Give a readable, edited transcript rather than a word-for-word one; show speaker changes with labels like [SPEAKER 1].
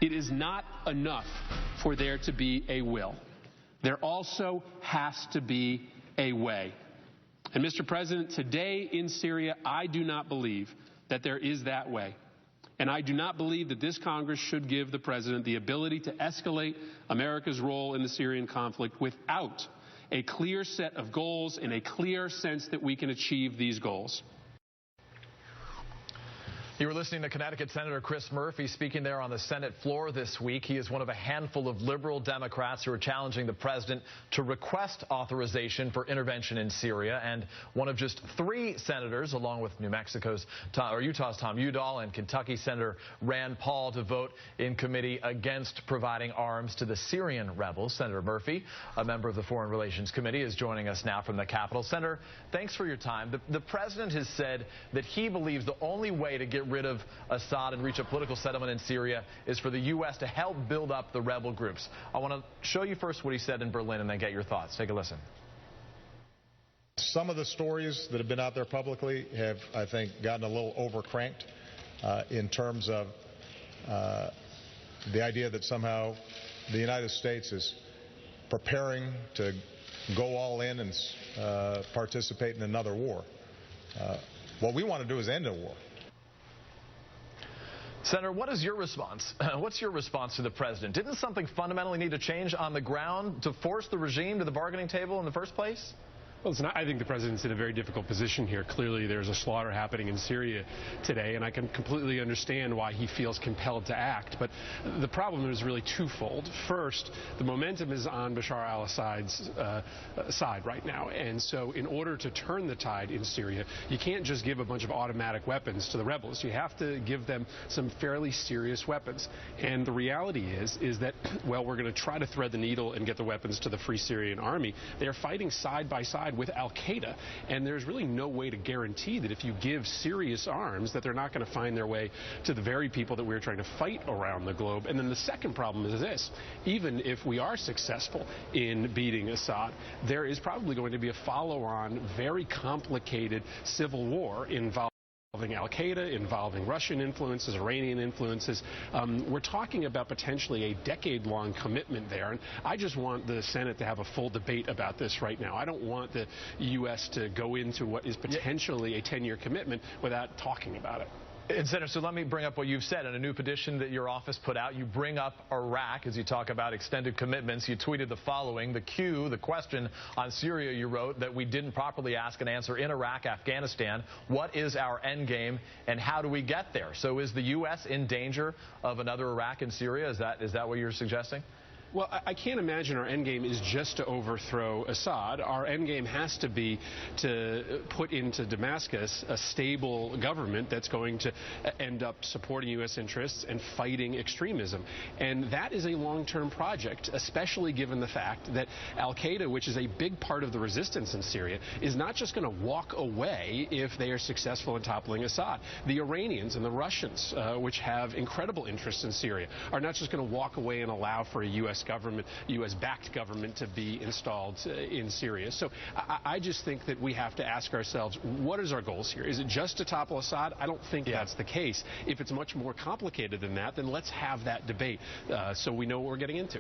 [SPEAKER 1] It is not enough for there to be a will. There also has to be a way. And Mr. President, today in Syria, I do not believe that there is that way. And I do not believe that this Congress should give the President the ability to escalate America's role in the Syrian conflict without a clear set of goals and a clear sense that we can achieve these goals.
[SPEAKER 2] You were listening to Connecticut Senator Chris Murphy speaking there on the Senate floor this week. He is one of a handful of liberal Democrats who are challenging the president to request authorization for intervention in Syria, and one of just 3 senators, along with Utah's Tom Udall and Kentucky Senator Rand Paul, to vote in committee against providing arms to the Syrian rebels. Senator Murphy, a member of the Foreign Relations Committee, is joining us now from the Capitol. Senator, thanks for your time. The president has said that he believes the only way to get rid of Assad and reach a political settlement in Syria is for the U.S. to help build up the rebel groups. I want to show you first what he said in Berlin and then get your thoughts. Take a listen.
[SPEAKER 3] Some of the stories that have been out there publicly have, I think, gotten a little overcranked in terms of the idea that somehow the United States is preparing to go all in and participate in another war. What we want to do is end a war.
[SPEAKER 2] Senator, what is your response? What's your response to the president? Didn't something fundamentally need to change on the ground to force the regime to the bargaining table in the first place?
[SPEAKER 1] Well, I think the president's in a very difficult position here. Clearly, there's a slaughter happening in Syria today, and I can completely understand why he feels compelled to act. But the problem is really twofold. First, the momentum is on Bashar al-Assad's side right now. And so in order to turn the tide in Syria, you can't just give a bunch of automatic weapons to the rebels. You have to give them some fairly serious weapons. And the reality is that, well, we're going to try to thread the needle and get the weapons to the Free Syrian Army. They are fighting side by side with al-Qaeda, and there's really no way to guarantee that if you give serious arms that they're not going to find their way to the very people that we're trying to fight around the globe. And then the second problem is this: even if we are successful in beating Assad, there is probably going to be a follow-on, very complicated civil war involving al-Qaeda, involving Russian influences, Iranian influences. We're talking about potentially a decade-long commitment there, and I just want the Senate to have a full debate about this right now. I don't want the U.S. to go into what is potentially a 10-year commitment without talking about it.
[SPEAKER 2] And Senator, so let me bring up what you've said. In a new petition that your office put out, you bring up Iraq as you talk about extended commitments. You tweeted the following: the question on Syria, you wrote, that we didn't properly ask and answer in Iraq, Afghanistan. What is our end game and how do we get there? So is the U.S. in danger of another Iraq and Syria? Is that what you're suggesting?
[SPEAKER 1] Well, I can't imagine our endgame is just to overthrow Assad. Our endgame has to be to put into Damascus a stable government that's going to end up supporting U.S. interests and fighting extremism. And that is a long-term project, especially given the fact that al-Qaeda, which is a big part of the resistance in Syria, is not just going to walk away if they are successful in toppling Assad. The Iranians and the Russians, which have incredible interests in Syria, are not just going to walk away and allow for a U.S.-backed government to be installed in Syria. So I just think that we have to ask ourselves, what is our goals here? Is it just to topple Assad? I don't think that's the case. If it's much more complicated than that, then let's have that debate so we know what we're getting into.